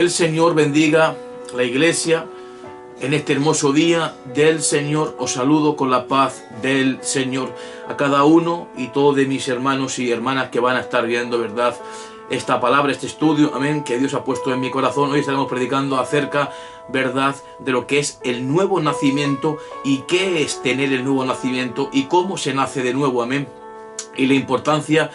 El Señor bendiga la iglesia en este hermoso día del Señor. Os saludo con la paz del Señor a cada uno y todos de mis hermanos y hermanas que van a estar viendo, ¿verdad?, esta palabra, este estudio, amén, que Dios ha puesto en mi corazón. Hoy estaremos predicando acerca, ¿verdad?, de lo que es el nuevo nacimiento y qué es tener el nuevo nacimiento y cómo se nace de nuevo, amén, y la importancia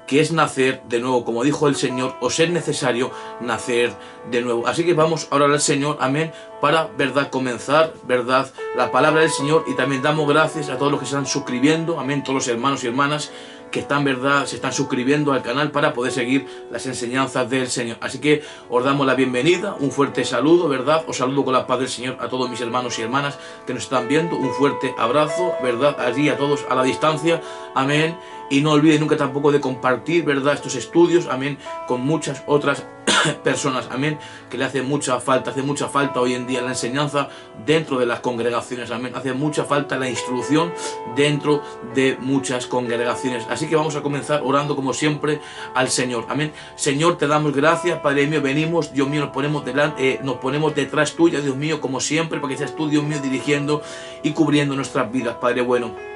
que es nacer de nuevo, como dijo el Señor, os es necesario nacer de nuevo. Así que vamos a orar al Señor, amén, para, verdad, comenzar, verdad, la palabra del Señor. Y también damos gracias a todos los que se están suscribiendo, amén, todos los hermanos y hermanas que están, verdad, se están suscribiendo al canal para poder seguir las enseñanzas del Señor. Así que os damos la bienvenida, un fuerte saludo, verdad, os saludo con la paz del Señor a todos mis hermanos y hermanas que nos están viendo, un fuerte abrazo, verdad, allí a todos a la distancia, amén, y no olviden nunca tampoco de compartir, verdad, estos estudios, amén, con muchas otras personas, amén, que le hace mucha falta hoy en día la enseñanza dentro de las congregaciones, amén, hace mucha falta la instrucción dentro de muchas congregaciones. Así que vamos a comenzar orando como siempre al Señor, amén. Señor, te damos gracias, Padre mío, venimos, Dios mío, nos ponemos detrás tuya, Dios mío, como siempre, para que seas tú, Dios mío, dirigiendo y cubriendo nuestras vidas, Padre bueno.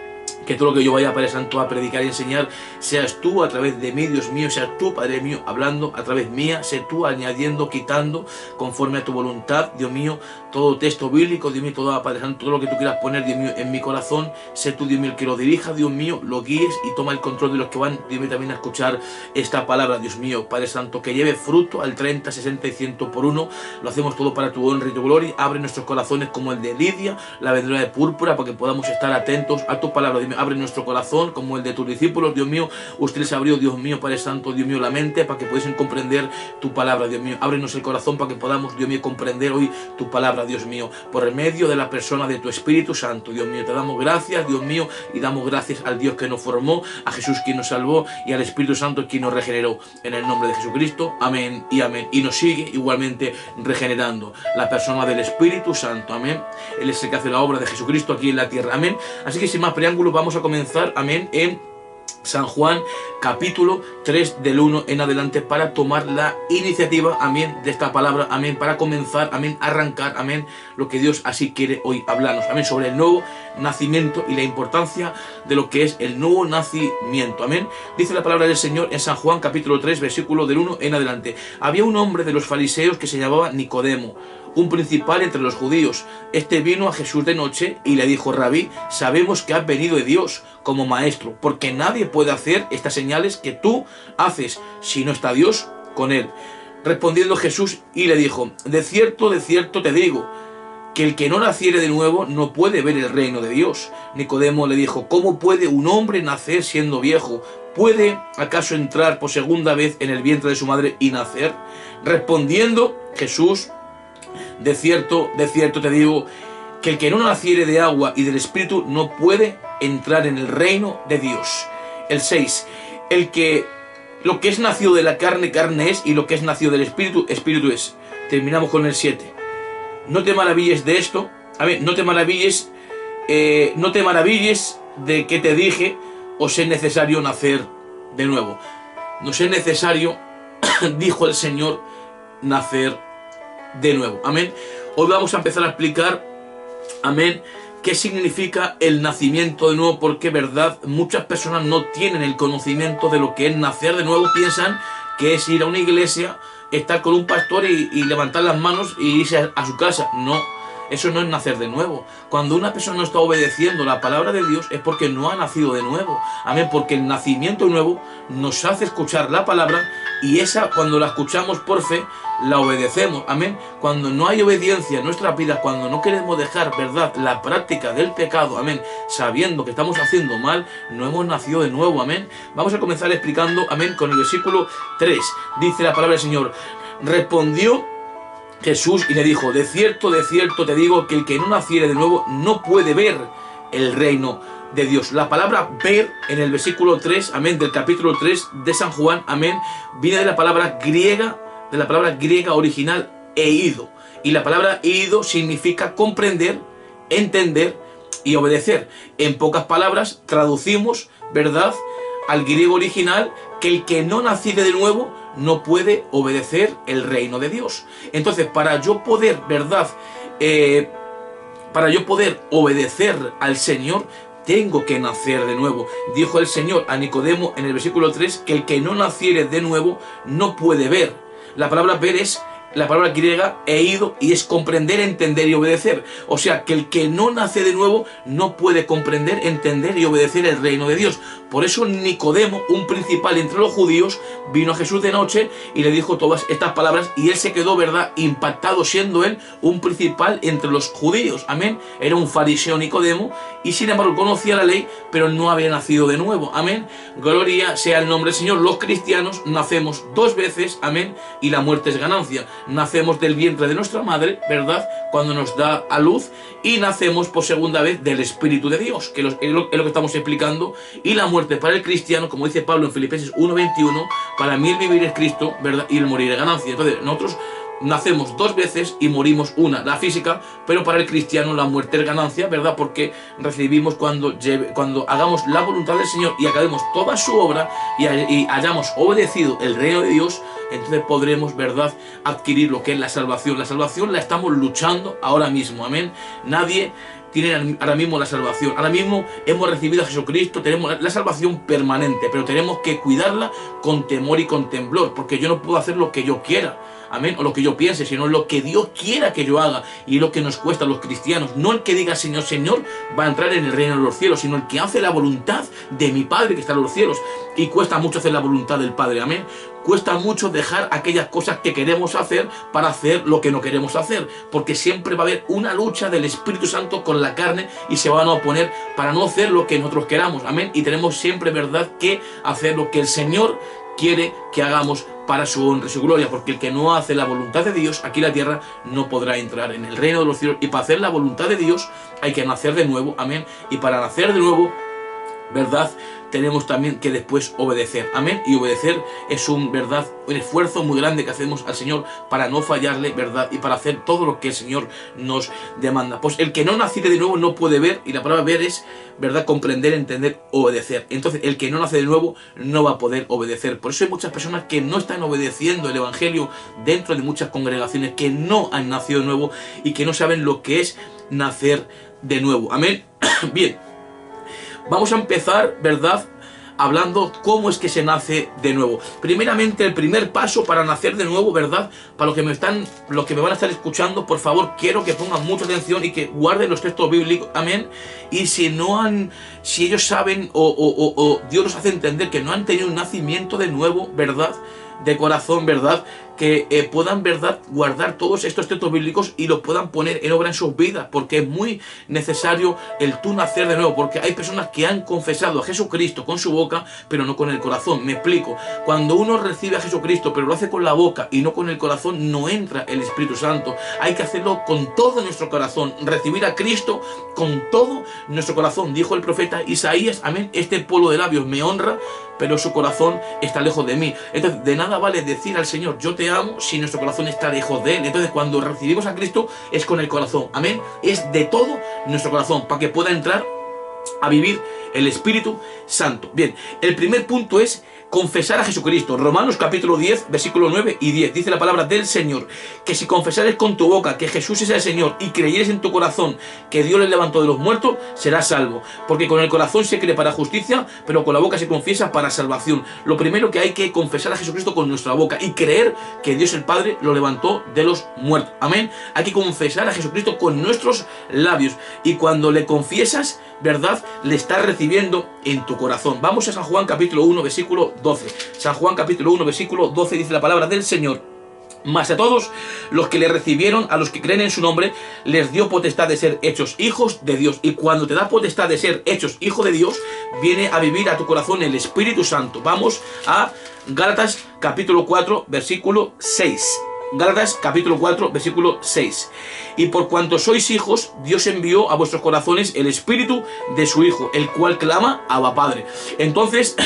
Que todo lo que yo vaya, Padre Santo, a predicar y enseñar, seas tú a través de mí, Dios mío, seas tú, Padre mío, hablando a través mía, sé tú añadiendo, quitando, conforme a tu voluntad, Dios mío, todo texto bíblico, Dios mío, todo, Padre Santo, todo lo que tú quieras poner, Dios mío, en mi corazón, sé tú, Dios mío, el que lo dirija, Dios mío, lo guíes y toma el control de los que van, Dios mío, también a escuchar esta palabra, Dios mío, Padre Santo, que lleve fruto al 30, 60 y 100 por uno, lo hacemos todo para tu honra y tu gloria. Abre nuestros corazones como el de Lidia, la vendedora de púrpura, para que podamos estar atentos a tu palabra, Dios mío. Abre nuestro corazón como el de tus discípulos, Dios mío. Usted les abrió, Dios mío, Padre Santo, Dios mío, la mente para que pudiesen comprender tu palabra, Dios mío. Ábrenos el corazón para que podamos, Dios mío, comprender hoy tu palabra, Dios mío, por el medio de la persona de tu Espíritu Santo, Dios mío. Te damos gracias, Dios mío, y damos gracias al Dios que nos formó, a Jesús quien nos salvó y al Espíritu Santo quien nos regeneró. En el nombre de Jesucristo, amén y amén. Y nos sigue igualmente regenerando la persona del Espíritu Santo, amén. Él es el que hace la obra de Jesucristo aquí en la tierra, amén. Así que sin más preámbulos vamos a comenzar, amén, en San Juan capítulo 3 del 1 en adelante para tomar la iniciativa, amén, de esta palabra, amén, para comenzar, amén, arrancar, amén, lo que Dios así quiere hoy hablarnos, amén, sobre el nuevo nacimiento y la importancia de lo que es el nuevo nacimiento, amén. Dice la palabra del Señor en San Juan capítulo 3 versículo del 1 en adelante: había un hombre de los fariseos que se llamaba Nicodemo, un principal entre los judíos. Este vino a Jesús de noche y le dijo: Rabí, sabemos que has venido de Dios como maestro, porque nadie puede hacer estas señales que tú haces si no está Dios con él. Respondiendo Jesús y le dijo: de cierto te digo, que el que no naciere de nuevo no puede ver el reino de Dios. Nicodemo le dijo: ¿cómo puede un hombre nacer siendo viejo? ¿Puede acaso entrar por segunda vez en el vientre de su madre y nacer? Respondiendo Jesús: de cierto te digo, que el que no naciere de agua y del Espíritu no puede entrar en el reino de Dios. El 6. Lo que es nacido de la carne, carne es, y lo que es nacido del Espíritu, Espíritu es. Terminamos con el 7. No te maravilles de esto, a ver, no te maravilles de que te dije, os es necesario nacer de nuevo. Nos es necesario, dijo el Señor, nacer de nuevo, amén. Hoy vamos a empezar a explicar, amén, qué significa el nacimiento de nuevo, porque, verdad, muchas personas no tienen el conocimiento de lo que es nacer de nuevo. Piensan que es ir a una iglesia, estar con un pastor y levantar las manos y irse a su casa. No, eso no es nacer de nuevo. Cuando una persona no está obedeciendo la palabra de Dios es porque no ha nacido de nuevo, amén, porque el nacimiento nuevo nos hace escuchar la palabra y esa, cuando la escuchamos por fe, la obedecemos, amén. Cuando no hay obediencia en nuestras vidas, cuando no queremos dejar, verdad, la práctica del pecado, amén, sabiendo que estamos haciendo mal, no hemos nacido de nuevo, amén. Vamos a comenzar explicando, amén, con el versículo 3. Dice la palabra del Señor: respondió Jesús y le dijo: de cierto te digo, que el que no naciere de nuevo no puede ver el reino de Dios. La palabra ver en el versículo 3, amén, del capítulo 3 de San Juan, amén, viene de la palabra griega original eido. Y la palabra eido significa comprender, entender y obedecer. En pocas palabras traducimos, verdad, al griego original, que el que no naciere de nuevo no puede obedecer el reino de Dios. Entonces, para yo poder, ¿verdad? Para yo poder obedecer al Señor, tengo que nacer de nuevo. Dijo el Señor a Nicodemo en el versículo 3 que el que no naciere de nuevo no puede ver. La palabra ver es la palabra griega eido y es comprender, entender y obedecer. O sea, que el que no nace de nuevo no puede comprender, entender y obedecer el reino de Dios. Por eso Nicodemo, un principal entre los judíos, vino a Jesús de noche y le dijo todas estas palabras y él se quedó, ¿verdad?, impactado, siendo él un principal entre los judíos. Amén. Era un fariseo Nicodemo y sin embargo conocía la ley, pero no había nacido de nuevo. Amén. Gloria sea el nombre del Señor. Los cristianos nacemos 2 veces, amén, y la muerte es ganancia. Nacemos del vientre de nuestra madre, ¿verdad?, cuando nos da a luz, y nacemos por segunda vez del Espíritu de Dios, que es lo que estamos explicando. Y la muerte para el cristiano, como dice Pablo en Filipenses 1:21, para mí el vivir es Cristo, ¿verdad?, y el morir es ganancia. Entonces nosotros nacemos 2 veces y morimos una, la física, pero para el cristiano la muerte es ganancia, ¿verdad? Porque recibimos cuando hagamos la voluntad del Señor y acabemos toda su obra y hayamos obedecido el reino de Dios, entonces podremos, ¿verdad?, adquirir lo que es la salvación. La salvación la estamos luchando ahora mismo, amén. Nadie tiene ahora mismo la salvación. Ahora mismo hemos recibido a Jesucristo, tenemos la salvación permanente, pero tenemos que cuidarla con temor y con temblor, porque yo no puedo hacer lo que yo quiera, amén, o lo que yo piense, sino lo que Dios quiera que yo haga, y lo que nos cuesta a los cristianos. No el que diga Señor, Señor va a entrar en el reino de los cielos, sino el que hace la voluntad de mi Padre que está en los cielos. Y cuesta mucho hacer la voluntad del Padre, amén. Cuesta mucho dejar aquellas cosas que queremos hacer para hacer lo que no queremos hacer, porque siempre va a haber una lucha del Espíritu Santo con la carne y se van a oponer para no hacer lo que nosotros queramos, amén. Y tenemos siempre, ¿verdad?, que hacer lo que el Señor quiere que hagamos para su honra y su gloria, porque el que no hace la voluntad de Dios aquí en la tierra no podrá entrar en el reino de los cielos. Y para hacer la voluntad de Dios hay que nacer de nuevo, amén. Y para nacer de nuevo, ¿verdad?, tenemos también que después obedecer, amén. Y obedecer es un esfuerzo muy grande que hacemos al Señor para no fallarle, ¿verdad?, y para hacer todo lo que el Señor nos demanda. Pues el que no naciere de nuevo no puede ver, y la palabra ver es, ¿verdad?, comprender, entender, obedecer. Entonces el que no nace de nuevo no va a poder obedecer. Por eso hay muchas personas que no están obedeciendo el Evangelio dentro de muchas congregaciones, que no han nacido de nuevo y que no saben lo que es nacer de nuevo, amén. Bien, vamos a empezar, ¿verdad?, hablando cómo es que se nace de nuevo. Primeramente, el primer paso para nacer de nuevo, ¿verdad?, para los que me van a estar escuchando, por favor, quiero que pongan mucha atención y que guarden los textos bíblicos, amén. Y si ellos saben o Dios los hace entender que no han tenido un nacimiento de nuevo, ¿verdad?, de corazón, ¿verdad?, que puedan, ¿verdad?, guardar todos estos textos bíblicos y los puedan poner en obra en sus vidas, porque es muy necesario el tú nacer de nuevo, porque hay personas que han confesado a Jesucristo con su boca, pero no con el corazón. Me explico. Cuando uno recibe a Jesucristo, pero lo hace con la boca y no con el corazón, no entra el Espíritu Santo. Hay que hacerlo con todo nuestro corazón, recibir a Cristo con todo nuestro corazón. Dijo el profeta Isaías, amén, este pueblo de labios me honra, pero su corazón está lejos de mí. Entonces, de nada vale decir al Señor, yo te amo, si nuestro corazón está lejos de Él. Entonces, cuando recibimos a Cristo, es con el corazón, amén. Es de todo nuestro corazón, para que pueda entrar a vivir el Espíritu Santo. Bien, el primer punto es confesar a Jesucristo. Romanos capítulo 10, versículo 9 y 10. Dice la palabra del Señor, que si confesares con tu boca que Jesús es el Señor y creyeres en tu corazón que Dios le levantó de los muertos, serás salvo. Porque con el corazón se cree para justicia, pero con la boca se confiesa para salvación. Lo primero que hay que confesar a Jesucristo con nuestra boca y creer que Dios el Padre lo levantó de los muertos. Amén. Hay que confesar a Jesucristo con nuestros labios. Y cuando le confiesas, ¿verdad?, le estás recibiendo en tu corazón. Vamos a San Juan capítulo 1, versículo 12. San Juan capítulo 1, versículo 12 dice la palabra del Señor. Mas a todos los que le recibieron, a los que creen en su nombre, les dio potestad de ser hechos hijos de Dios. Y cuando te da potestad de ser hechos hijo de Dios, viene a vivir a tu corazón el Espíritu Santo. Vamos a Gálatas capítulo 4, versículo 6. Gálatas capítulo 4, versículo 6. Y por cuanto sois hijos, Dios envió a vuestros corazones el Espíritu de su Hijo, el cual clama Abba Padre. Entonces,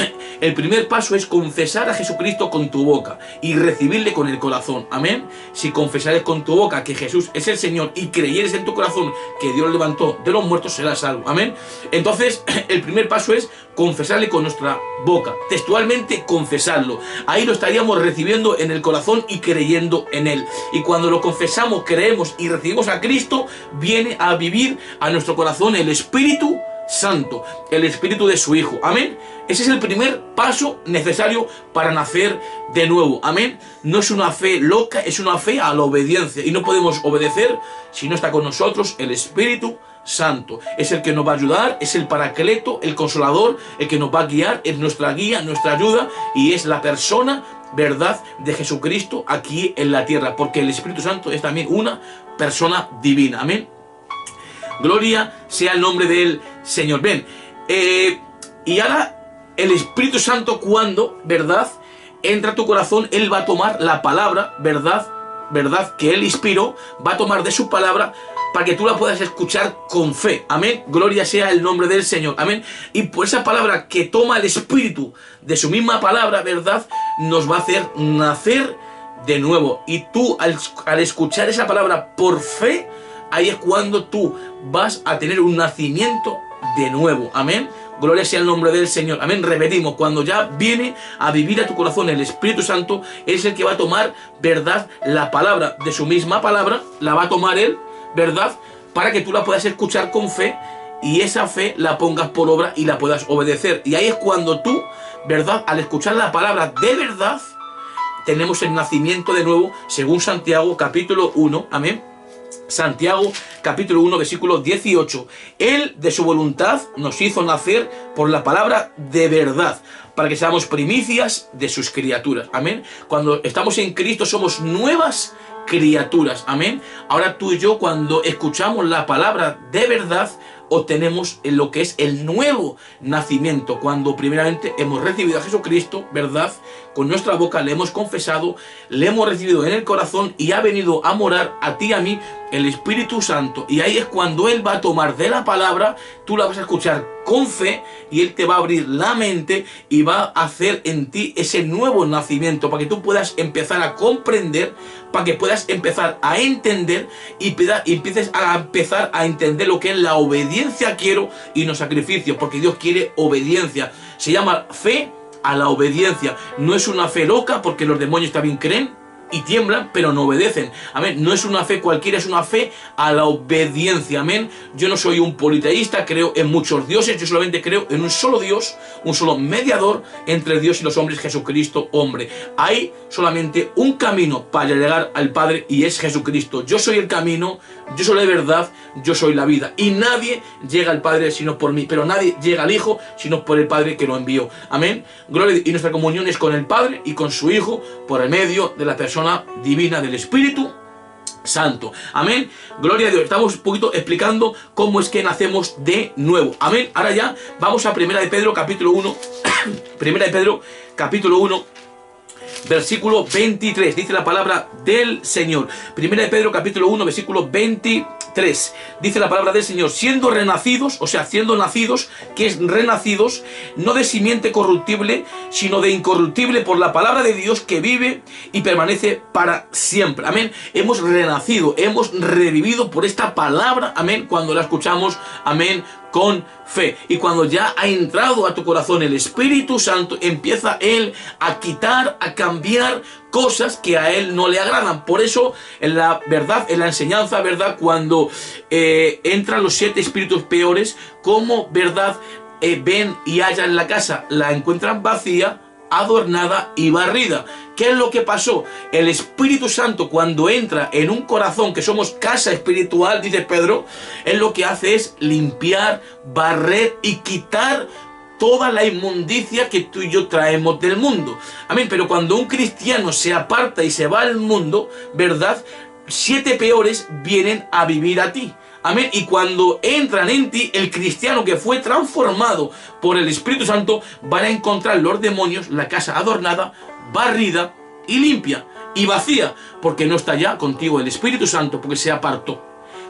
el primer paso es confesar a Jesucristo con tu boca y recibirle con el corazón. Amén. Si confesares con tu boca que Jesús es el Señor y creyeres en tu corazón que Dios levantó de los muertos, serás salvo. Amén. Entonces, el primer paso es confesarle con nuestra boca, textualmente confesarlo. Ahí lo estaríamos recibiendo en el corazón y creyendo en Él. Y cuando lo confesamos, creemos y recibimos a Cristo, viene a vivir a nuestro corazón el Espíritu Santo, el Espíritu de su Hijo. Amén. Ese es el primer paso necesario para nacer de nuevo. Amén. No es una fe loca, es una fe a la obediencia. Y no podemos obedecer si no está con nosotros el Espíritu Santo. Es el que nos va a ayudar, es el Paracleto, el Consolador, el que nos va a guiar, es nuestra guía, nuestra ayuda, y es la persona, verdad, de Jesucristo aquí en la tierra, porque el Espíritu Santo es también una persona divina. Amén. Gloria sea el nombre del Señor. Ven, y ahora el Espíritu Santo, cuando, verdad, entra a tu corazón, Él va a tomar la palabra, verdad, que Él inspiró, va a tomar de su palabra para que tú la puedas escuchar con fe. Amén. Gloria sea el nombre del Señor. Amén. Y por esa palabra que toma el Espíritu de su misma palabra, verdad, nos va a hacer nacer de nuevo. Y tú, al escuchar esa palabra por fe, ahí es cuando tú vas a tener un nacimiento de nuevo. Amén. Gloria sea el nombre del Señor. Amén. Repetimos, cuando ya viene a vivir a tu corazón el Espíritu Santo, es el que va a tomar, verdad, la palabra de su misma palabra, la va a tomar Él, verdad, para que tú la puedas escuchar con fe, y esa fe la pongas por obra y la puedas obedecer. Y ahí es cuando tú, verdad, al escuchar la palabra de verdad, tenemos el nacimiento de nuevo, según Santiago capítulo 1. Amén. Santiago capítulo 1 versículo 18. Él de su voluntad nos hizo nacer por la palabra de verdad, para que seamos primicias de sus criaturas. Amén. Cuando estamos en Cristo somos nuevas criaturas. Amén. Ahora tú y yo, cuando escuchamos la palabra de verdad, obtenemos lo que es el nuevo nacimiento, cuando primeramente hemos recibido a Jesucristo, verdad, con nuestra boca le hemos confesado, le hemos recibido en el corazón, y ha venido a morar a ti y a mí el Espíritu Santo. Y ahí es cuando Él va a tomar de la palabra, tú la vas a escuchar con fe, y Él te va a abrir la mente y va a hacer en ti ese nuevo nacimiento, para que tú puedas empezar a comprender, para que puedas empezar a entender, y empieces a empezar a entender lo que es la obediencia quiero y no sacrificio, porque Dios quiere obediencia. Se llama fe a la obediencia. No es una fe loca, porque los demonios también creen y tiemblan, pero no obedecen. Amén. No es una fe cualquiera, es una fe a la obediencia. Amén. Yo no soy un politeísta, creo en muchos dioses, yo solamente creo en un solo Dios, un solo mediador entre Dios y los hombres, Jesucristo, hombre. Hay solamente un camino para llegar al Padre, y es Jesucristo. Yo soy el camino, yo soy la verdad, yo soy la vida, y nadie llega al Padre sino por mí, pero nadie llega al Hijo sino por el Padre que lo envió. Amén. Gloria. Y nuestra comunión es con el Padre y con su Hijo por el medio de la persona divina del Espíritu Santo. Amén. Gloria a Dios. Estamos un poquito explicando cómo es que nacemos de nuevo. Amén. Ahora ya vamos a 1 de Pedro capítulo 1. 1 de Pedro capítulo 1 versículo 23. Dice la palabra del Señor. 1 de Pedro capítulo 1 versículo 23. Dice la palabra del Señor: siendo renacidos, o sea, siendo nacidos, que es renacidos, no de simiente corruptible, sino de incorruptible, por la palabra de Dios que vive y permanece para siempre. Amén. Hemos renacido, hemos revivido por esta palabra. Amén. Cuando la escuchamos, amén, con fe. Y cuando ya ha entrado a tu corazón el Espíritu Santo, empieza Él a quitar, a cambiar cosas que a Él no le agradan. Por eso, en la verdad, en la enseñanza, verdad, cuando entran los 7 espíritus peores, como verdad, ven y hallan la casa, la encuentran vacía, adornada y barrida. ¿Qué es lo que pasó? El Espíritu Santo, cuando entra en un corazón, que somos casa espiritual, dice Pedro, él lo que hace es limpiar, barrer y quitar toda la inmundicia que tú y yo traemos del mundo. Amén. Pero cuando un cristiano se aparta y se va al mundo, verdad, 7 peores vienen a vivir a ti. Amén. Y cuando entran en ti, el cristiano que fue transformado por el Espíritu Santo, van a encontrar los demonios la casa adornada, barrida y limpia y vacía, porque no está ya contigo el Espíritu Santo, porque se apartó.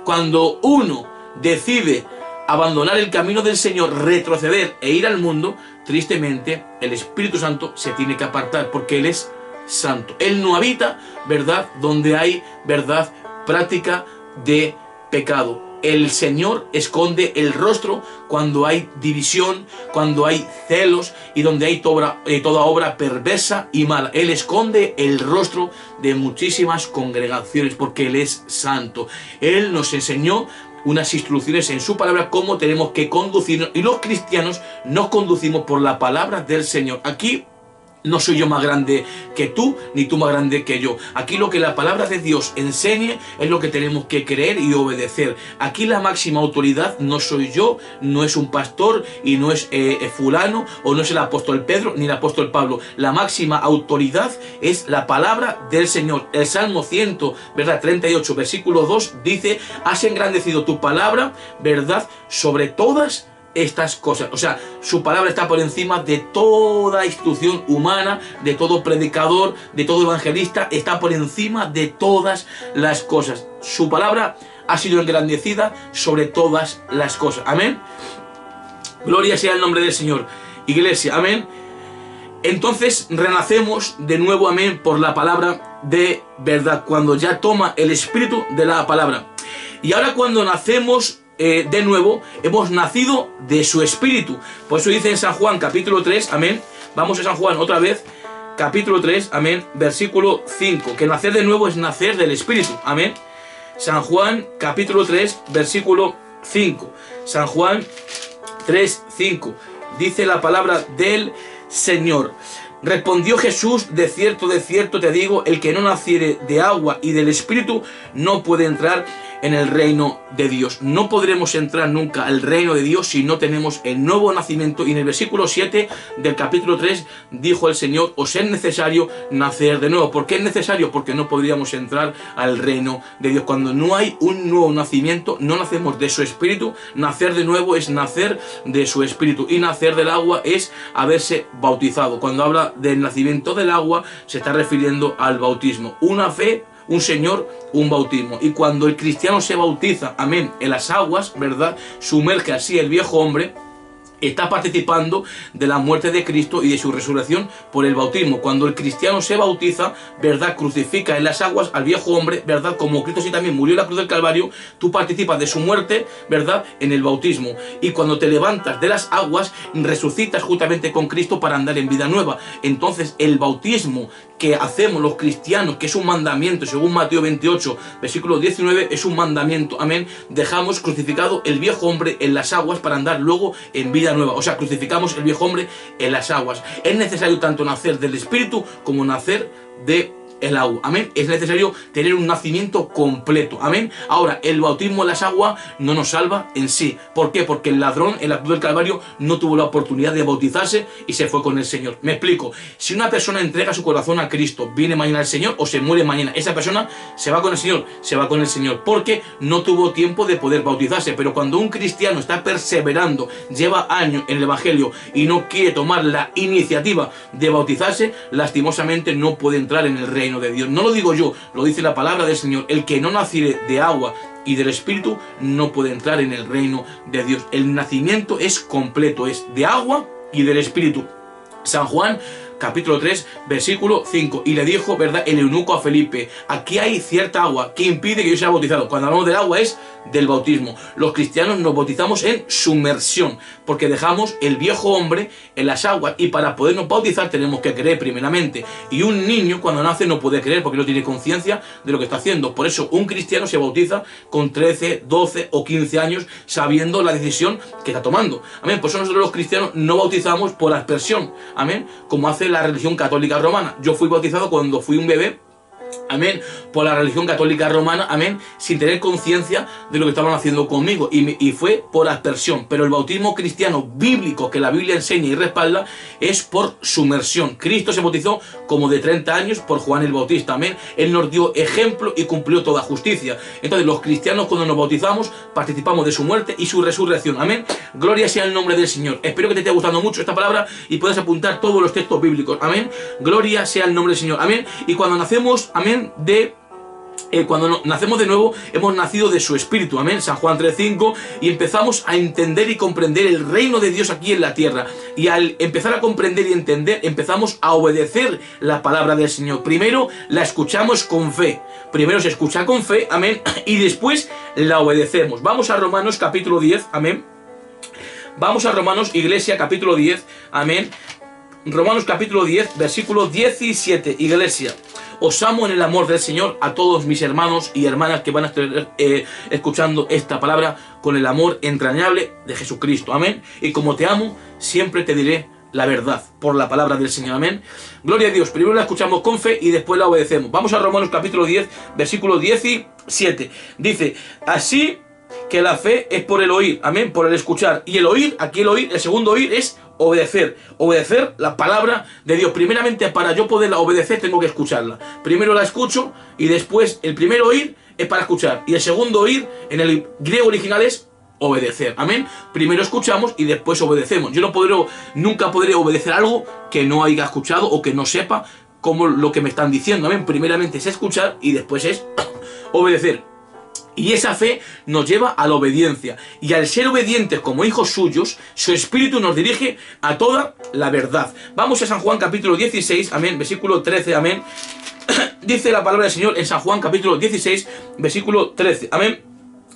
Cuando uno decide abandonar el camino del Señor, retroceder e ir al mundo, tristemente el Espíritu Santo se tiene que apartar, porque Él es santo. Él no habita, verdad, donde hay, verdad, práctica de pecado. el Señor esconde el rostro cuando hay división, cuando hay celos y donde hay toda obra perversa y mala. Él esconde el rostro de muchísimas congregaciones porque Él es santo. Él nos enseñó unas instrucciones en su palabra cómo tenemos que conducirnos, y los cristianos nos conducimos por la palabra del Señor. Aquí no soy yo más grande que tú, ni tú más grande que yo. Aquí lo que la palabra de Dios enseñe es lo que tenemos que creer y obedecer. Aquí la máxima autoridad no soy yo, no es un pastor y no es fulano, o no es el apóstol Pedro ni el apóstol Pablo. La máxima autoridad es la palabra del Señor. El Salmo 38, versículo 2 dice: has engrandecido tu palabra, ¿verdad?, sobre todas estas cosas. O sea, su palabra está por encima de toda institución humana, de todo predicador, de todo evangelista. Está por encima de todas las cosas. Su palabra ha sido engrandecida sobre todas las cosas. Amén. Gloria sea el nombre del Señor. Iglesia, amén. Entonces renacemos de nuevo, amén, por la palabra de verdad, cuando ya toma el espíritu de la palabra. Y ahora cuando nacemos de nuevo, hemos nacido de su espíritu. Por eso dice en San Juan capítulo 3, amén. Vamos a San Juan otra vez, capítulo 3, amén, versículo 5, que nacer de nuevo es nacer del espíritu, amén. San Juan capítulo 3, versículo 5. San Juan 3, 5. Dice la palabra del Señor: respondió Jesús: de cierto te digo, el que no naciere de agua y del espíritu no puede entrar en el reino de Dios. No podremos entrar nunca al reino de Dios si no tenemos el nuevo nacimiento. Y en el versículo 7 del capítulo 3 dijo el Señor: os es necesario nacer de nuevo. ¿Por qué es necesario? Porque no podríamos entrar al reino de Dios. Cuando no hay un nuevo nacimiento, no nacemos de su espíritu. Nacer de nuevo es nacer de su espíritu. Y nacer del agua es haberse bautizado. Cuando habla del nacimiento del agua, se está refiriendo al bautismo. Una fe, un Señor, un bautismo. Y cuando el cristiano se bautiza, amén, en las aguas, ¿verdad?, sumerge así el viejo hombre, está participando de la muerte de Cristo y de su resurrección por el bautismo. Cuando el cristiano se bautiza, ¿verdad?, crucifica en las aguas al viejo hombre, ¿verdad?, como Cristo sí también murió en la cruz del Calvario, tú participas de su muerte, ¿verdad?, en el bautismo. Y cuando te levantas de las aguas, resucitas juntamente con Cristo para andar en vida nueva. Entonces el bautismo que hacemos los cristianos, que es un mandamiento, según Mateo 28, versículo 19, es un mandamiento, amén. Dejamos crucificado el viejo hombre en las aguas para andar luego en vida nueva. O sea, crucificamos el viejo hombre en las aguas. Es necesario tanto nacer del espíritu como nacer de el agua, amén. Es necesario tener un nacimiento completo, amén. Ahora, el bautismo en las aguas no nos salva en sí. ¿Por qué? Porque el ladrón en la cruz del Calvario no tuvo la oportunidad de bautizarse y se fue con el Señor. Me explico: si una persona entrega su corazón a Cristo, viene mañana el Señor o se muere mañana, esa persona se va con el Señor, porque no tuvo tiempo de poder bautizarse. Pero cuando un cristiano está perseverando, lleva años en el Evangelio y no quiere tomar la iniciativa de bautizarse, lastimosamente no puede entrar en el reino de Dios. No lo digo yo, lo dice la palabra del Señor: el que no naciere de agua y del espíritu no puede entrar en el reino de Dios. El nacimiento es completo, es de agua y del espíritu. San Juan capítulo 3, versículo 5. Y le dijo, ¿verdad?, el eunuco a Felipe: aquí hay cierta agua que impide que yo sea bautizado. Cuando hablamos del agua es del bautismo. Los cristianos nos bautizamos en sumersión, porque dejamos el viejo hombre en las aguas, y para podernos bautizar tenemos que creer primeramente. Y un niño cuando nace no puede creer porque no tiene conciencia de lo que está haciendo. Por eso un cristiano se bautiza con 13, 12 o 15 años, sabiendo la decisión que está tomando. Amén. Por eso nosotros los cristianos no bautizamos por aspersión, amén, como hace la religión católica romana. Yo fui bautizado cuando fui un bebé, amén, por la religión católica romana, amén, sin tener conciencia de lo que estaban haciendo conmigo, y fue por aspersión. Pero el bautismo cristiano bíblico que la Biblia enseña y respalda es por sumersión. Cristo se bautizó como de 30 años por Juan el Bautista, amén. Él nos dio ejemplo y cumplió toda justicia. Entonces los cristianos, cuando nos bautizamos, participamos de su muerte y su resurrección, amén. Gloria sea el nombre del Señor. Espero que te esté gustando mucho esta palabra y puedas apuntar todos los textos bíblicos, amén. Gloria sea el nombre del Señor, amén. Y cuando nacemos, amén, cuando nacemos de nuevo, hemos nacido de su espíritu, amén. San Juan 3:5, y empezamos a entender y comprender el reino de Dios aquí en la tierra. Y al empezar a comprender y entender, empezamos a obedecer la palabra del Señor. Primero la escuchamos con fe. Primero se escucha con fe, amén, y después la obedecemos. Vamos a Romanos capítulo 10, amén. Vamos a Romanos, iglesia, capítulo 10, amén. Romanos capítulo 10, versículo 17, iglesia. Os amo en el amor del Señor a todos mis hermanos y hermanas que van a estar escuchando esta palabra con el amor entrañable de Jesucristo, amén. Y como te amo, siempre te diré la verdad por la palabra del Señor, amén. Gloria a Dios, primero la escuchamos con fe y después la obedecemos. Vamos a Romanos capítulo 10, versículo 17. Dice, así que la fe es por el oír, amén, por el escuchar. Y el oír, aquí el oír, el segundo oír es obedecer. Obedecer la palabra de Dios. Primeramente, para yo poderla obedecer, tengo que escucharla. Primero la escucho y después el primer oír es para escuchar. Y el segundo oír, en el griego original, es obedecer, amén. Primero escuchamos y después obedecemos. Yo nunca podré obedecer algo que no haya escuchado o que no sepa como lo que me están diciendo, amén. Primeramente es escuchar y después es obedecer. Y esa fe nos lleva a la obediencia. Y al ser obedientes como hijos suyos, su Espíritu nos dirige a toda la verdad. Vamos a San Juan capítulo 16, amén, versículo 13, amén. Dice la palabra del Señor en San Juan capítulo 16, versículo 13, amén.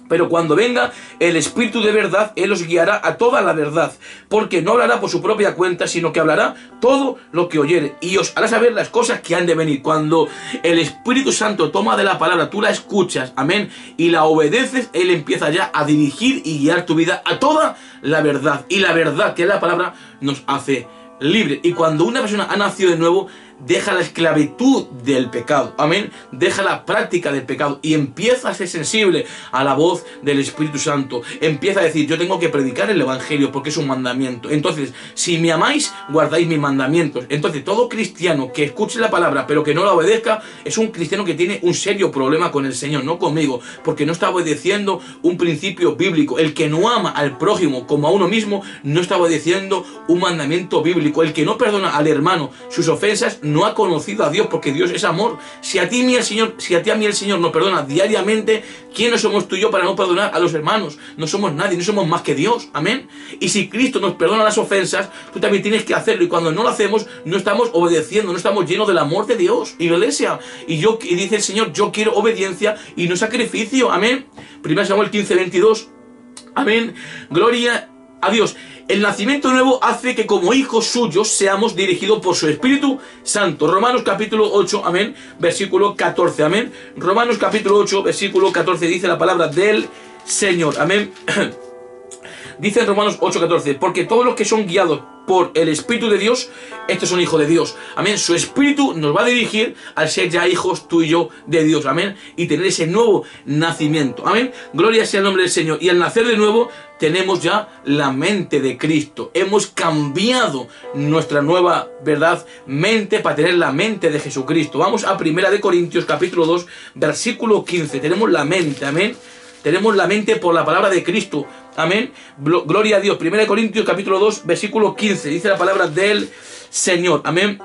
Pero cuando venga el Espíritu de verdad, Él os guiará a toda la verdad, porque no hablará por su propia cuenta, sino que hablará todo lo que oyere, y os hará saber las cosas que han de venir. Cuando el Espíritu Santo toma de la palabra, tú la escuchas, amén, y la obedeces, Él empieza ya a dirigir y guiar tu vida a toda la verdad. Y la verdad, que es la palabra, nos hace libre. Y cuando una persona ha nacido de nuevo, deja la esclavitud del pecado, amén, deja la práctica del pecado y empieza a ser sensible a la voz del Espíritu Santo. Empieza a decir, yo tengo que predicar el Evangelio porque es un mandamiento. Entonces, si me amáis, guardáis mis mandamientos. Entonces, todo cristiano que escuche la palabra pero que no la obedezca, es un cristiano que tiene un serio problema con el Señor, no conmigo, porque no está obedeciendo un principio bíblico. El que no ama al prójimo como a uno mismo, no está obedeciendo un mandamiento bíblico. El que no perdona al hermano sus ofensas, no ha conocido a Dios, porque Dios es amor. Si a ti a mí el Señor nos perdona diariamente, ¿quién no somos tú y yo para no perdonar a los hermanos? No somos nadie, no somos más que Dios, amén. Y si Cristo nos perdona las ofensas, tú también tienes que hacerlo, y cuando no lo hacemos, no estamos obedeciendo, no estamos llenos del amor de Dios, iglesia. Y dice el Señor, yo quiero obediencia y no sacrificio, amén. 1 Samuel 15, 22, amén. Gloria a Dios. El nacimiento nuevo hace que como hijos suyos seamos dirigidos por su Espíritu Santo. Romanos capítulo 8, amén, versículo 14, amén. Romanos capítulo 8, versículo 14, dice la palabra del Señor, amén. Dice en Romanos 8:14, porque todos los que son guiados por el Espíritu de Dios, estos son hijos de Dios, amén. Su Espíritu nos va a dirigir al ser ya hijos tú y yo de Dios, amén, y tener ese nuevo nacimiento, amén. Gloria sea el nombre del Señor. Y al nacer de nuevo tenemos ya la mente de Cristo. Hemos cambiado nuestra nueva, verdad, mente para tener la mente de Jesucristo. Vamos a 1 Corintios capítulo 2, versículo 15. Tenemos la mente, amén. Tenemos la mente por la palabra de Cristo, amén. Gloria a Dios. 1 Corintios capítulo 2, versículo 15. Dice la palabra del Señor, amén.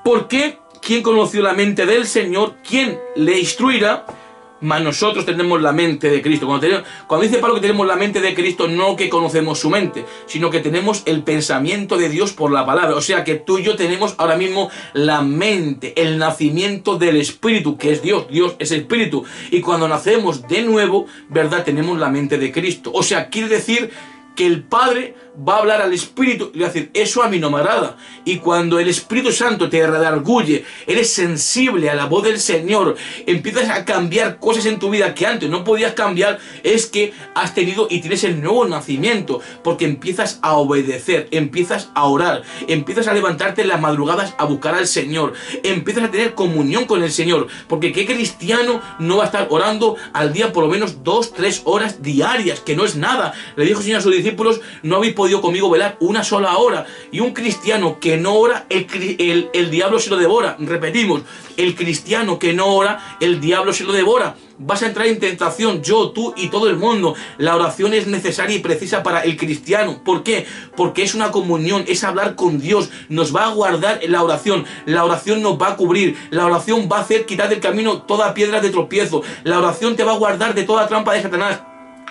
¿Por qué? ¿Quién conoció la mente del Señor? ¿Quién le instruirá? Mas nosotros tenemos la mente de Cristo. Cuando dice Pablo que tenemos la mente de Cristo, no que conocemos su mente, sino que tenemos el pensamiento de Dios por la palabra. O sea que tú y yo tenemos ahora mismo la mente, el nacimiento del Espíritu, que es Dios. Dios es Espíritu. Y cuando nacemos de nuevo, ¿verdad? Tenemos la mente de Cristo. O sea, quiere decir que el Padre va a hablar al Espíritu y le va a decir, eso a mí no me agrada. Y cuando el Espíritu Santo te redarguye, eres sensible a la voz del Señor, empiezas a cambiar cosas en tu vida que antes no podías cambiar, es que has tenido y tienes el nuevo nacimiento, porque empiezas a obedecer, empiezas a orar, empiezas a levantarte en las madrugadas a buscar al Señor, empiezas a tener comunión con el Señor, porque ¿qué cristiano no va a estar orando al día por lo menos 2-3 horas diarias? Que no es nada. Le dijo el Señor a sus discípulos, no habéis podido conmigo velar una sola hora. Y un cristiano que no ora, el diablo se lo devora. Repetimos, el cristiano que no ora, el diablo se lo devora. Vas a entrar en tentación, yo, tú y todo el mundo. La oración es necesaria y precisa para el cristiano. ¿Por qué? Porque es una comunión, es hablar con Dios. Nos va a guardar la oración. La oración nos va a cubrir. La oración va a hacer quitar del camino toda piedra de tropiezo. La oración te va a guardar de toda trampa de Satanás.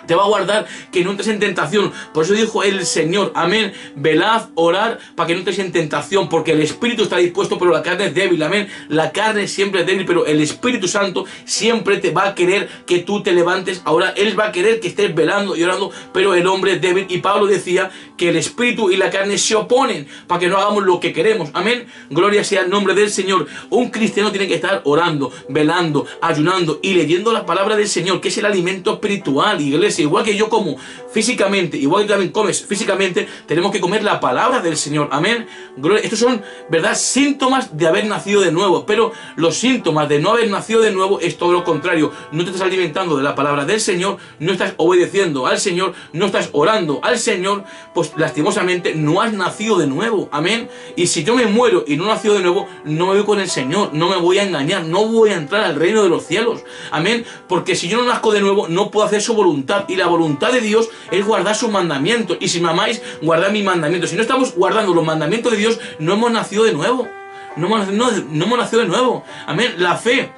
Te va a guardar que no entres en tentación. Por eso dijo el Señor, amén, velad, orad, para que no entres en tentación, porque el Espíritu está dispuesto, pero la carne es débil, amén. La carne siempre es débil, pero el Espíritu Santo siempre te va a querer que tú te levantes. Ahora Él va a querer que estés velando y orando, pero el hombre es débil. Y Pablo decía que el Espíritu y la carne se oponen para que no hagamos lo que queremos, amén. Gloria sea el nombre del Señor. Un cristiano tiene que estar orando, velando, ayunando y leyendo la palabra del Señor, que es el alimento espiritual, iglesia. Igual que yo como físicamente, igual que tú también comes físicamente, tenemos que comer la palabra del Señor, amén. Estos son, ¿verdad?, síntomas de haber nacido de nuevo, pero los síntomas de no haber nacido de nuevo es todo lo contrario. No te estás alimentando de la palabra del Señor, no estás obedeciendo al Señor, no estás orando al Señor, pues lastimosamente no has nacido de nuevo, amén. Y si yo me muero y no he nacido de nuevo, no me voy con el Señor, no me voy a engañar, no voy a entrar al reino de los cielos, amén. Porque si yo no nazco de nuevo, no puedo hacer su voluntad, y la voluntad de Dios es guardar sus mandamientos. Y si me amáis, guardad mis mandamientos. Si no estamos guardando los mandamientos de Dios, no hemos nacido de nuevo. No hemos nacido de nuevo. Amén. La fe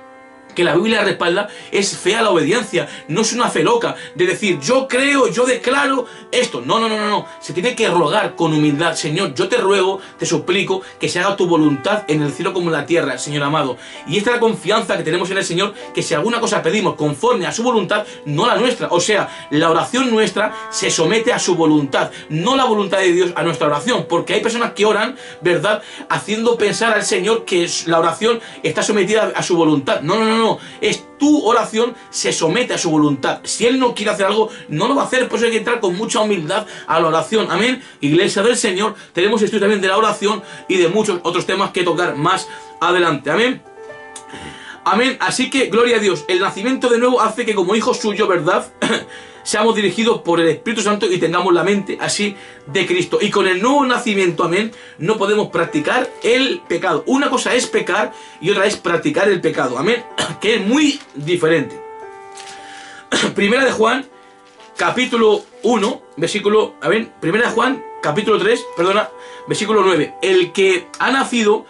que la Biblia respalda es fe a la obediencia. No es una fe loca de decir, yo creo, yo declaro esto. No. Se tiene que rogar con humildad. Señor, yo te ruego, te suplico que se haga tu voluntad en el cielo como en la tierra, Señor amado. Y esta es la confianza que tenemos en el Señor, que si alguna cosa pedimos conforme a su voluntad, no la nuestra. O sea, la oración nuestra se somete a su voluntad, no la voluntad de Dios a nuestra oración. Porque hay personas que oran, ¿verdad?, haciendo pensar al Señor que la oración está sometida a su voluntad. No. Es tu oración se somete a su voluntad. Si Él no quiere hacer algo, no lo va a hacer. Por eso hay que entrar con mucha humildad a la oración. Amén. Iglesia del Señor, tenemos estudio también de la oración y de muchos otros temas que tocar más adelante. Amén. Amén. Así que, gloria a Dios, el nacimiento de nuevo hace que como hijos suyos, ¿verdad?, seamos dirigidos por el Espíritu Santo y tengamos la mente así de Cristo. Y con el nuevo nacimiento, amén, no podemos practicar el pecado. Una cosa es pecar y otra es practicar el pecado, amén, que es muy diferente. Primera de Juan, capítulo 1, versículo, amén, Primera de Juan, capítulo 3, perdona, versículo 9. El que ha nacido,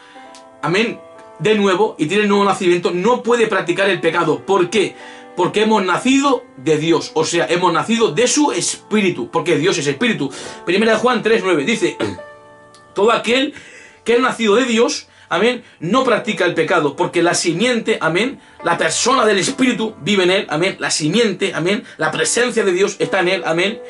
amén, de nuevo y tiene el nuevo nacimiento no puede practicar el pecado. ¿Por qué? Porque hemos nacido de Dios, o sea, hemos nacido de su Espíritu, porque Dios es Espíritu. Primera de Juan 3:9 dice, todo aquel que ha nacido de Dios, amén, no practica el pecado, porque la simiente, amén, la persona del Espíritu vive en él, amén, la simiente, amén, la presencia de Dios está en él, amén,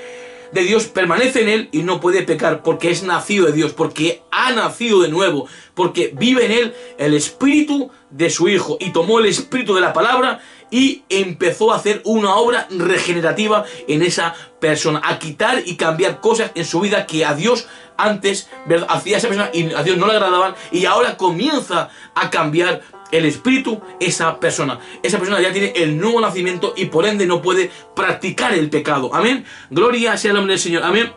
de Dios permanece en él y no puede pecar porque es nacido de Dios, porque ha nacido de nuevo, porque vive en él el Espíritu de su Hijo y tomó el Espíritu de la palabra y empezó a hacer una obra regenerativa en esa persona, a quitar y cambiar cosas en su vida que a Dios antes, ¿verdad?, hacía esa persona y a Dios no le agradaban, y ahora comienza a cambiar el Espíritu esa persona. Esa persona ya tiene el nuevo nacimiento y por ende no puede practicar el pecado. Amén. Gloria sea el nombre del Señor. Amén.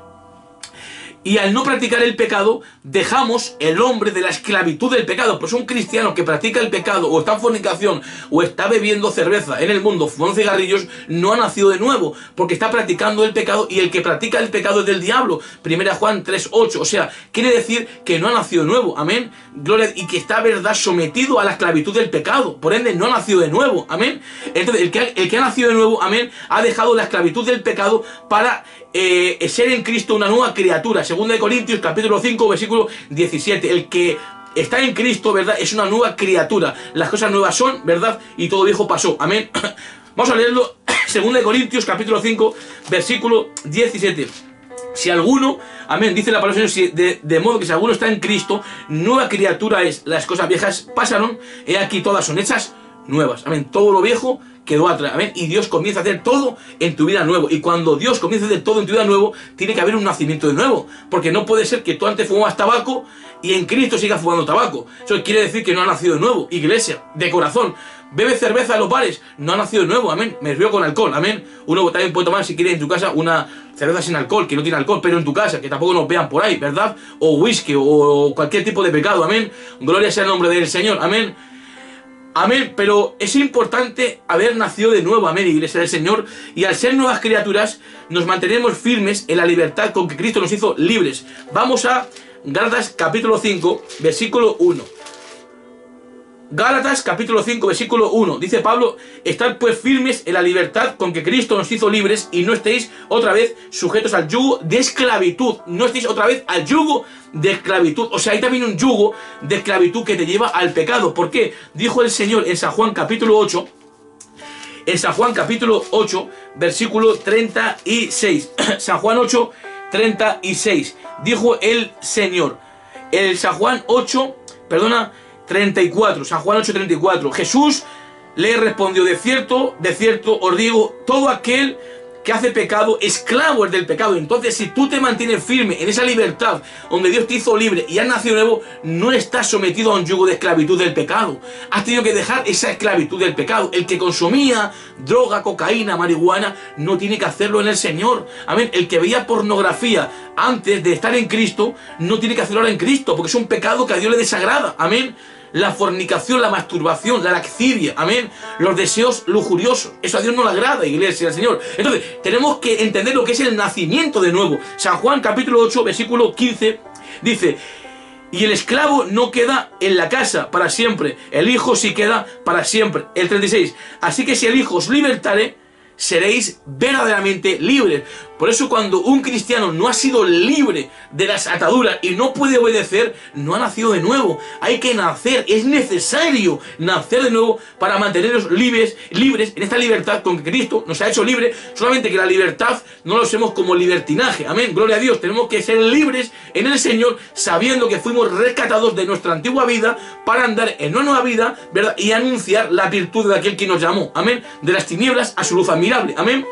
Y al no practicar el pecado, dejamos el hombre de la esclavitud del pecado. Pues un cristiano que practica el pecado, o está en fornicación, o está bebiendo cerveza en el mundo, fumando cigarrillos, no ha nacido de nuevo, porque está practicando el pecado, y el que practica el pecado es del diablo. Primera Juan 3:8. O sea, quiere decir que no ha nacido de nuevo. Amén. Gloria, y que está, verdad, sometido a la esclavitud del pecado. Por ende, no ha nacido de nuevo. Amén. Entonces, el que ha nacido de nuevo, amén, ha dejado la esclavitud del pecado para ser en Cristo una nueva criatura. Segunda de Corintios, capítulo 5, versículo 17. El que está en Cristo, ¿verdad?, es una nueva criatura. Las cosas nuevas son, ¿verdad?, y todo viejo pasó. Amén. Vamos a leerlo. Segunda de Corintios, capítulo 5, versículo 17. Si alguno, amén, dice la palabra del Señor, de modo que si alguno está en Cristo, nueva criatura es. Las cosas viejas pasaron, he aquí todas son hechas nuevas. Amén. Todo lo viejo quedó atrás. Amén. Y Dios comienza a hacer todo en tu vida nuevo. Y cuando Dios comienza a hacer todo en tu vida nuevo, tiene que haber un nacimiento de nuevo. Porque no puede ser que tú antes fumabas tabaco y en Cristo sigas fumando tabaco. Eso quiere decir que no ha nacido de nuevo. Iglesia, de corazón. Bebe cerveza en los bares, no ha nacido de nuevo. Amén. Me río con alcohol. Amén. Uno también puede tomar, si quiere, en tu casa una cerveza sin alcohol, que no tiene alcohol, pero en tu casa, que tampoco nos vean por ahí, ¿verdad? O whisky, o cualquier tipo de pecado. Amén. Gloria sea el nombre del Señor. Amén. Amén, pero es importante haber nacido de nuevo, amén, iglesia del Señor, y al ser nuevas criaturas nos mantenemos firmes en la libertad con que Cristo nos hizo libres. Vamos a Gálatas capítulo 5, versículo 1. Gálatas capítulo 5 versículo 1, dice Pablo: estad pues firmes en la libertad con que Cristo nos hizo libres, y no estéis otra vez sujetos al yugo de esclavitud. No estéis otra vez al yugo de esclavitud. O sea, hay también un yugo de esclavitud que te lleva al pecado. ¿Por qué? Dijo el Señor en San Juan capítulo 8, en San Juan capítulo 8 versículo 36. San Juan 8, 36. Dijo el Señor, el San Juan 8, 34, San Juan 8, 34. Jesús le respondió: de cierto os digo, todo aquel que hace pecado, esclavo es del pecado. Entonces, si tú te mantienes firme en esa libertad donde Dios te hizo libre y has nacido nuevo, no estás sometido a un yugo de esclavitud del pecado. Has tenido que dejar esa esclavitud del pecado. El que consumía droga, cocaína, marihuana, no tiene que hacerlo en el Señor. Amén. El que veía pornografía antes de estar en Cristo, no tiene que hacerlo ahora en Cristo, porque es un pecado que a Dios le desagrada. Amén. La fornicación, la masturbación, la lascivia, amén, los deseos lujuriosos, eso a Dios no le agrada, iglesia del Señor. Entonces, tenemos que entender lo que es el nacimiento de nuevo. San Juan capítulo 8, versículo 15, dice: y el esclavo no queda en la casa para siempre, el Hijo sí queda para siempre. El 36, así que si el Hijo os libertare, seréis verdaderamente libres. Por eso, cuando un cristiano no ha sido libre de las ataduras y no puede obedecer, no ha nacido de nuevo. Hay que nacer, es necesario nacer de nuevo para mantenernos libres en esta libertad con que Cristo nos ha hecho libres. Solamente que la libertad no lo hacemos como libertinaje. Amén, gloria a Dios. Tenemos que ser libres en el Señor, sabiendo que fuimos rescatados de nuestra antigua vida para andar en una nueva vida, ¿verdad? Y anunciar la virtud de aquel que nos llamó. Amén, de las tinieblas a su luz admirable. Amén.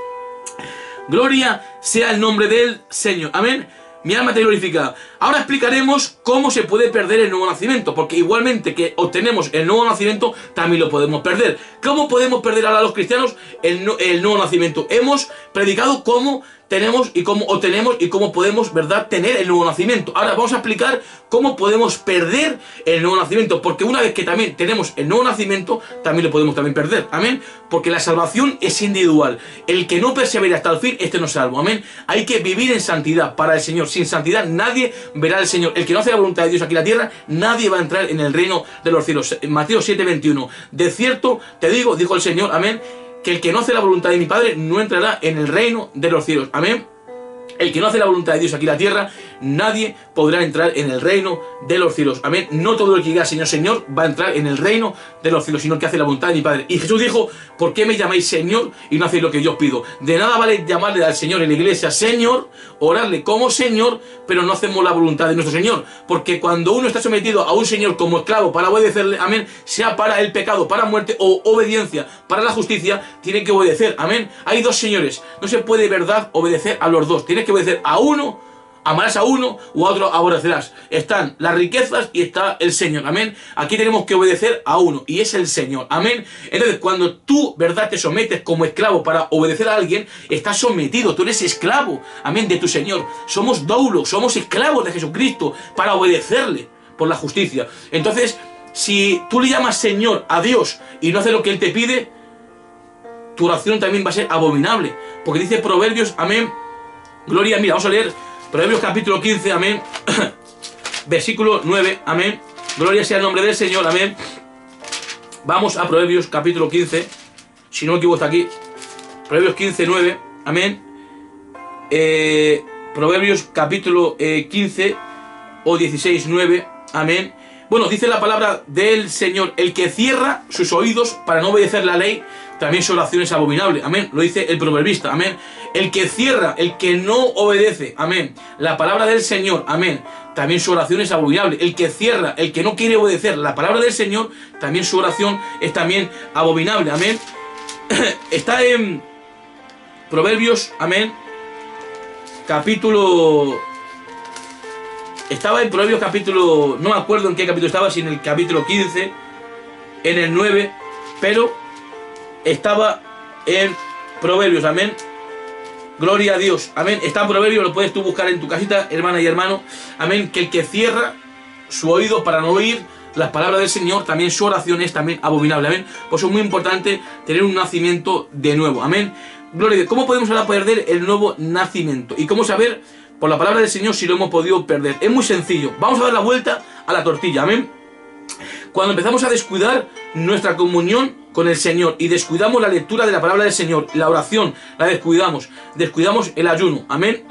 Gloria sea el nombre del Señor. Amén. Mi alma te glorifica. Ahora explicaremos cómo se puede perder el nuevo nacimiento, porque igualmente que obtenemos el nuevo nacimiento, también lo podemos perder. ¿Cómo podemos perder ahora los cristianos el nuevo nacimiento? Hemos predicado cómo tenemos y cómo obtenemos y cómo podemos, ¿verdad?, tener el nuevo nacimiento. Ahora vamos a explicar cómo podemos perder el nuevo nacimiento, porque una vez que también tenemos el nuevo nacimiento, también lo podemos también perder. Amén. Porque la salvación es individual. El que no persevera hasta el fin, este no es salvo. Amén. Hay que vivir en santidad para el Señor. Sin santidad nadie verá al Señor. El que no hace la voluntad de Dios aquí en la tierra, nadie va a entrar en el reino de los cielos. Mateo 7, 21. De cierto te digo, dijo el Señor, amén, que el que no hace la voluntad de mi Padre no entrará en el reino de los cielos. Amén. El que no hace la voluntad de Dios aquí en la tierra, nadie podrá entrar en el reino de los cielos. Amén. No todo el que diga Señor, Señor va a entrar en el reino de los cielos, sino el que hace la voluntad de mi Padre. Y Jesús dijo: ¿por qué me llamáis Señor y no hacéis lo que yo os pido? De nada vale llamarle al Señor en la iglesia Señor, orarle como Señor, pero no hacemos la voluntad de nuestro Señor. Porque cuando uno está sometido a un Señor como esclavo para obedecerle, amén, sea para el pecado, para muerte, o obediencia para la justicia, tiene que obedecer. Amén. Hay dos señores. No se puede, verdad, obedecer a los dos. Tienes que obedecer a uno. Amarás a uno o a otro aborrecerás. Están las riquezas y está el Señor. Amén. Aquí tenemos que obedecer a uno y es el Señor. Amén. Entonces, cuando tú, verdad, te sometes como esclavo para obedecer a alguien, estás sometido. Tú eres esclavo. Amén. De tu Señor. Somos doulos, somos esclavos de Jesucristo para obedecerle por la justicia. Entonces, si tú le llamas Señor a Dios y no haces lo que Él te pide, tu oración también va a ser abominable. Porque dice Proverbios, amén. Gloria, mira, vamos a leer Proverbios capítulo 15, amén. Versículo 9, amén. Gloria sea el nombre del Señor, amén. Vamos a Proverbios capítulo 15. Si no me equivoco, está aquí. Proverbios 15, 9, amén. Proverbios capítulo 15 o 16, 9, amén. Bueno, dice la palabra del Señor: el que cierra sus oídos para no obedecer la ley, también su oración es abominable. Amén. Lo dice el proverbista. Amén. El que cierra, el que no obedece, amén, la palabra del Señor, amén, también su oración es abominable. El que cierra, el que no quiere obedecer la palabra del Señor, también su oración es también abominable. Amén. Está en Proverbios, amén, capítulo... Estaba en Proverbios capítulo... No me acuerdo en qué capítulo estaba, si en el capítulo 15, en el 9, pero estaba en Proverbios, amén. Gloria a Dios, amén. Está en Proverbios, lo puedes tú buscar en tu casita, hermana y hermano, amén. Que el que cierra su oído para no oír las palabras del Señor, también su oración es también abominable, amén. Por eso es muy importante tener un nacimiento de nuevo, amén. Gloria a Dios. ¿Cómo podemos ahora perder el nuevo nacimiento? ¿Y cómo saber por la palabra del Señor si lo hemos podido perder? Es muy sencillo. Vamos a dar la vuelta a la tortilla, amén. Cuando empezamos a descuidar nuestra comunión con el Señor y descuidamos la lectura de la palabra del Señor, la oración, la descuidamos el ayuno, amén.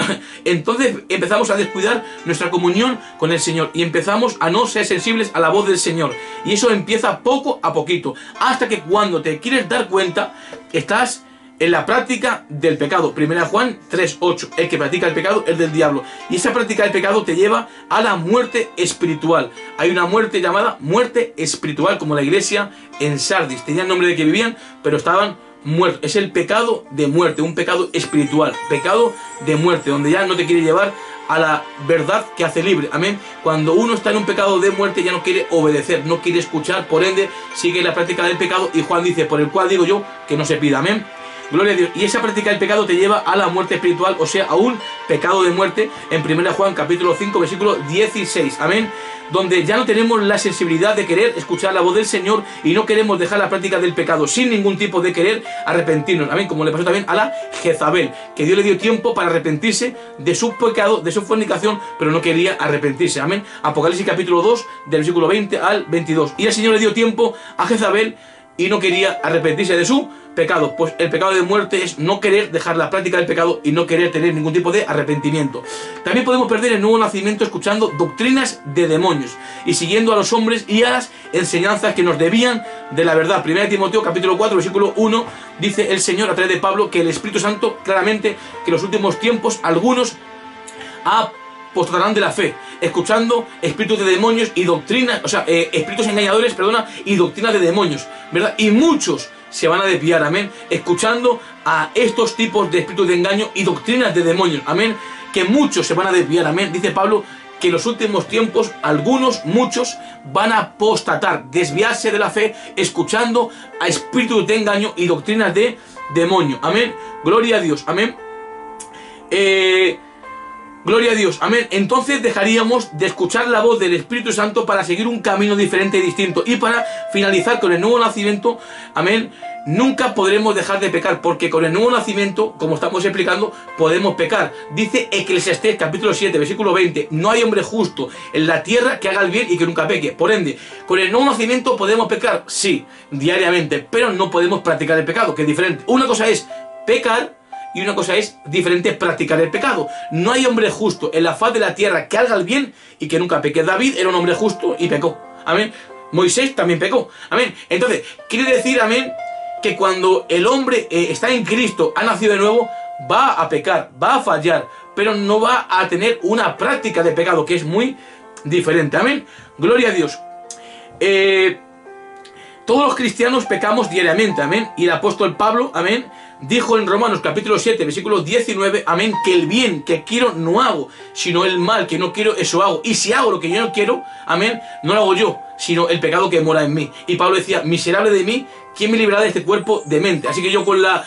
Entonces empezamos a descuidar nuestra comunión con el Señor y empezamos a no ser sensibles a la voz del Señor. Y eso empieza poco a poquito, hasta que cuando te quieres dar cuenta, estás en la práctica del pecado. 1 Juan 3:8. El que practica el pecado es del diablo. Y esa práctica del pecado te lleva a la muerte espiritual. Hay una muerte llamada muerte espiritual, como la iglesia en Sardis. Tenían nombre de que vivían, pero estaban muertos. Es el pecado de muerte, un pecado espiritual. Pecado de muerte, donde ya no te quiere llevar a la verdad que hace libre. Amén. Cuando uno está en un pecado de muerte, ya no quiere obedecer, no quiere escuchar, por ende sigue la práctica del pecado. Y Juan dice, por el cual digo yo que no se pida. Amén. Gloria a Dios. Y esa práctica del pecado te lleva a la muerte espiritual, o sea, a un pecado de muerte, en 1 Juan capítulo 5, versículo 16. Amén. Donde ya no tenemos la sensibilidad de querer escuchar la voz del Señor y no queremos dejar la práctica del pecado sin ningún tipo de querer arrepentirnos. Amén. Como le pasó también a la Jezabel, que Dios le dio tiempo para arrepentirse de su pecado, de su fornicación, pero no quería arrepentirse. Amén. Apocalipsis capítulo 2, del versículo 20 al 22. Y el Señor le dio tiempo a Jezabel y no quería arrepentirse de su pecado. Pues el pecado de muerte es no querer dejar la práctica del pecado y no querer tener ningún tipo de arrepentimiento. También podemos perder el nuevo nacimiento escuchando doctrinas de demonios y siguiendo a los hombres y a las enseñanzas que nos debían de la verdad. 1 Timoteo capítulo 4 versículo 1 dice el Señor a través de Pablo que el Espíritu Santo claramente que en los últimos tiempos algunos apostatarán de la fe, escuchando espíritus de demonios y doctrinas, o sea, espíritus engañadores, perdona, y doctrinas de demonios, ¿verdad? Y muchos se van a desviar, amén, escuchando a estos tipos de espíritus de engaño y doctrinas de demonios, amén, que muchos se van a desviar, amén. Dice Pablo que en los últimos tiempos muchos van a apostatar, desviarse de la fe, escuchando a espíritus de engaño y doctrinas de demonio, amén. Gloria a Dios, amén. Gloria a Dios, amén. Entonces dejaríamos de escuchar la voz del Espíritu Santo para seguir un camino diferente y distinto. Y para finalizar con el nuevo nacimiento, amén, nunca podremos dejar de pecar, porque con el nuevo nacimiento, como estamos explicando, podemos pecar. Dice Eclesiastés capítulo 7, versículo 20, no hay hombre justo en la tierra que haga el bien y que nunca peque. Por ende, con el nuevo nacimiento podemos pecar, sí, diariamente, pero no podemos practicar el pecado, que es diferente. Una cosa es pecar y una cosa es diferente practicar el pecado. No hay hombre justo en la faz de la tierra que haga el bien y que nunca peque. David era un hombre justo y pecó. Amén. Moisés también pecó. Amén. Entonces, quiere decir, amén, que cuando el hombre está en Cristo, ha nacido de nuevo, va a pecar, va a fallar, pero no va a tener una práctica de pecado, que es muy diferente. Amén. Gloria a Dios. Todos los cristianos pecamos diariamente, amén. Y el apóstol Pablo, amén, dijo en Romanos capítulo 7, versículo 19, amén, que el bien que quiero no hago, sino el mal que no quiero, eso hago. Y si hago lo que yo no quiero, amén, no lo hago yo, sino el pecado que mora en mí. Y Pablo decía, miserable de mí, ¿quién me librará de este cuerpo de mente? Así que yo con la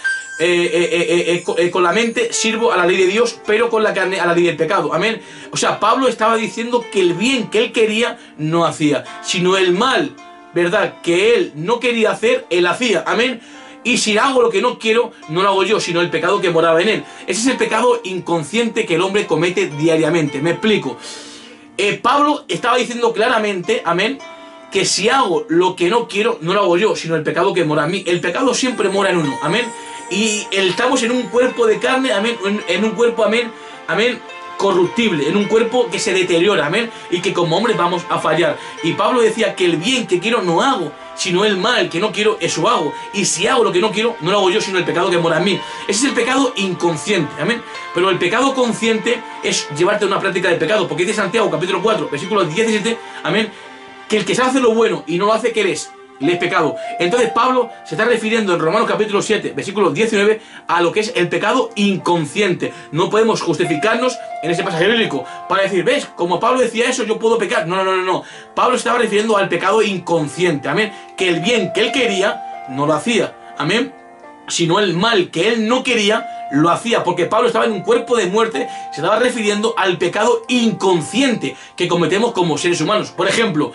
mente sirvo a la ley de Dios, pero con la carne a la ley del pecado, amén. O sea, Pablo estaba diciendo que el bien que él quería no hacía, sino el mal, ¿verdad?, que él no quería hacer, él hacía, amén. Y si hago lo que no quiero, no lo hago yo, sino el pecado que moraba en él. Ese es el pecado inconsciente que el hombre comete diariamente. Me explico. Pablo estaba diciendo claramente, amén, que si hago lo que no quiero, no lo hago yo, sino el pecado que mora en mí. El pecado siempre mora en uno, amén. Y estamos en un cuerpo de carne, amén, en un cuerpo, amén, amén, corruptible, en un cuerpo que se deteriora, amén, y que como hombres vamos a fallar. Y Pablo decía que el bien que quiero no hago, sino el mal que no quiero, eso hago. Y si hago lo que no quiero, no lo hago yo, sino el pecado que mora en mí. Ese es el pecado inconsciente, amén. Pero el pecado consciente es llevarte a una práctica de pecado, porque dice Santiago capítulo 4, versículo 17, amén, que el que sabe hacer lo bueno y no lo hace, ¿qué le es pecado? Entonces Pablo se está refiriendo en Romanos capítulo 7, versículo 19, a lo que es el pecado inconsciente. No podemos justificarnos en ese pasaje bíblico para decir, ¿ves? Como Pablo decía eso, yo puedo pecar. No. Pablo se estaba refiriendo al pecado inconsciente, amén. Que el bien que él quería, no lo hacía, amén, sino el mal que él no quería, lo hacía, porque Pablo estaba en un cuerpo de muerte. Se estaba refiriendo al pecado inconsciente que cometemos como seres humanos. Por ejemplo,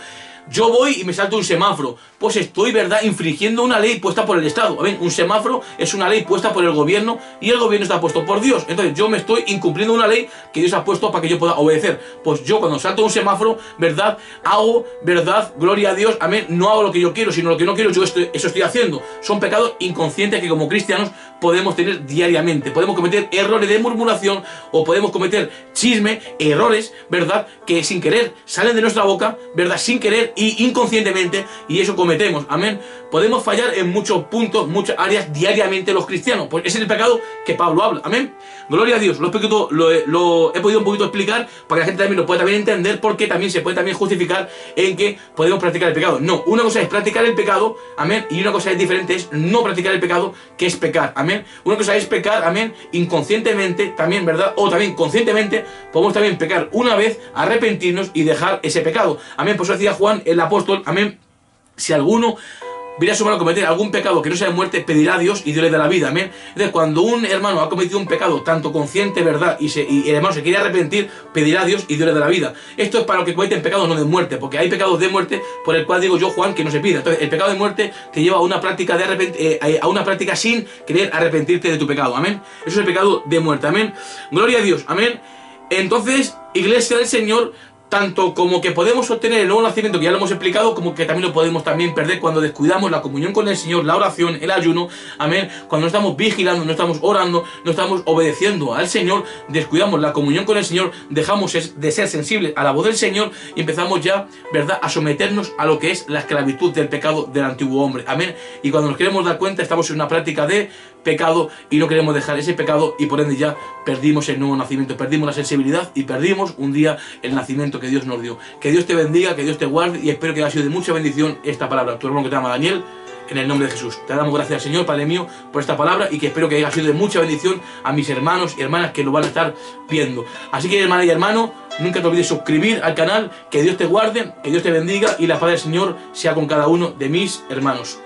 yo voy y me salto un semáforo, pues estoy, ¿verdad?, infringiendo una ley puesta por el Estado. A ver, un semáforo es una ley puesta por el gobierno y el gobierno está puesto por Dios. Entonces yo me estoy incumpliendo una ley que Dios ha puesto para que yo pueda obedecer. Pues yo cuando salto un semáforo, ¿verdad?, hago, ¿verdad?, gloria a Dios, amén, no hago lo que yo quiero, sino lo que no quiero, eso estoy haciendo. Son pecados inconscientes que como cristianos podemos tener diariamente. Podemos cometer errores de murmuración o podemos cometer chisme, errores, ¿verdad?, que sin querer salen de nuestra boca, ¿verdad?, sin querer y inconscientemente, y eso cometemos, amén. Podemos fallar en muchos puntos, muchas áreas diariamente los cristianos. Pues ese es el pecado que Pablo habla, amén. Gloria a Dios, lo he podido un poquito explicar para que la gente también lo pueda también entender, porque también se puede también justificar en que podemos practicar el pecado. No, una cosa es practicar el pecado, amén, y una cosa es diferente, es no practicar el pecado, que es pecar, amén. Una cosa es pecar, amén, inconscientemente también, ¿verdad? O también conscientemente podemos también pecar una vez, arrepentirnos y dejar ese pecado, amén. Por eso decía Juan el apóstol, amén, si alguno viene a su mano a cometer algún pecado que no sea de muerte, pedirá a Dios y Dios le dará vida, amén. Entonces, cuando un hermano ha cometido un pecado tanto consciente, ¿verdad?, y el hermano se quiere arrepentir, pedirá a Dios y Dios le dará vida. Esto es para los que cometen pecados no de muerte, porque hay pecados de muerte por el cual digo yo, Juan, que no se pida. Entonces, el pecado de muerte te lleva a una práctica a una práctica sin querer arrepentirte de tu pecado, amén. Eso es el pecado de muerte, amén. Gloria a Dios, amén. Entonces, Iglesia del Señor, tanto como que podemos obtener el nuevo nacimiento, que ya lo hemos explicado, como que también lo podemos también perder cuando descuidamos la comunión con el Señor, la oración, el ayuno, amén. Cuando no estamos vigilando, no estamos orando, no estamos obedeciendo al Señor, descuidamos la comunión con el Señor, dejamos de ser sensibles a la voz del Señor y empezamos ya, ¿verdad?, a someternos a lo que es la esclavitud del pecado del antiguo hombre, amén. Y cuando nos queremos dar cuenta, estamos en una práctica de pecado y no queremos dejar ese pecado, y por ende ya perdimos el nuevo nacimiento, perdimos la sensibilidad y perdimos un día el nacimiento que Dios nos dio. Que Dios te bendiga, que Dios te guarde, y espero que haya sido de mucha bendición esta palabra. Tu hermano que te llama Daniel, en el nombre de Jesús. Te damos gracias, Señor, Padre mío, por esta palabra, y que espero que haya sido de mucha bendición a mis hermanos y hermanas que lo van a estar viendo. Así que, hermana y hermano, nunca te olvides suscribir al canal. Que Dios te guarde, que Dios te bendiga y la paz del Señor sea con cada uno de mis hermanos.